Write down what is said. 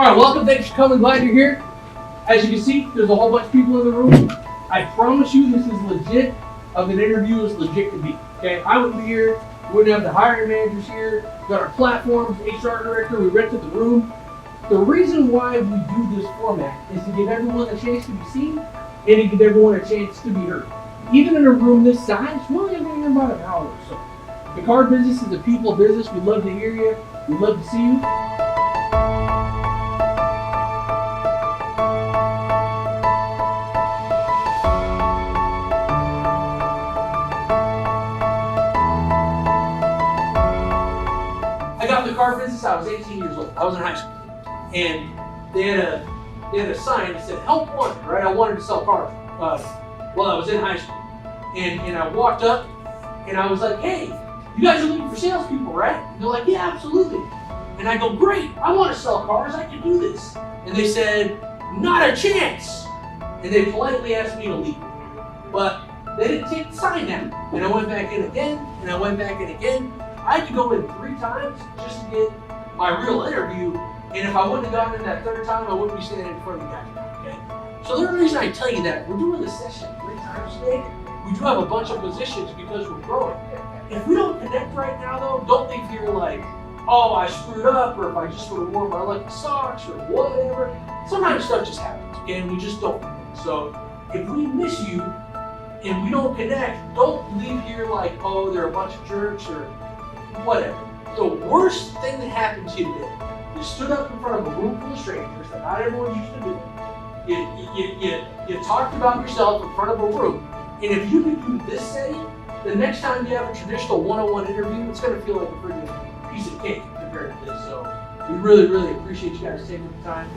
Alright, welcome, thanks for coming, glad you're here. As you can see, there's a whole bunch of people in the room. I promise you this is legit of an interview as legit can be. Okay, I would be here, we wouldn't have the hiring managers here, we got our platforms, HR director, we rented the room. The reason why we do this format is to give everyone a chance to be seen and to give everyone a chance to be heard. Even in a room this size, we're only going to be here about an hour or so. The car business is a people business. We'd love to hear you. We'd love to see you. I got in the car business, I was 18 years old. I was in high school. And they had a sign that said, help wanted, right? I wanted to sell cars while I was in high school. And I walked up and I was like, hey, you guys are looking for salespeople, right? And they're like, yeah, absolutely. And I go, great, I want to sell cars, I can do this. And they said, not a chance. And they politely asked me to leave. But they didn't take the sign down. And I went back in again, and I went back in again. I had to go in 3 times just to get my real interview. And if I wouldn't have gotten in that 3rd time, I wouldn't be standing in front of you guys now, okay? So the only reason I tell you that, we're doing this session 3 times today. We do have a bunch of positions because we're growing. If we don't connect right now though, don't leave here like, oh, I screwed up, or if I just would have worn my lucky socks, or whatever. Sometimes stuff just happens, okay, and we just don't connect. So if we miss you, and we don't connect, don't leave here like, oh, they're a bunch of jerks, or whatever. The worst thing that happened to you today, you stood up in front of a room full of strangers that not everyone used to do. You talked about yourself in front of a room. And if you can do this setting, the next time you have a traditional one-on-one interview, it's going to feel like a freaking piece of cake compared to this. So we really, really appreciate you guys taking the time.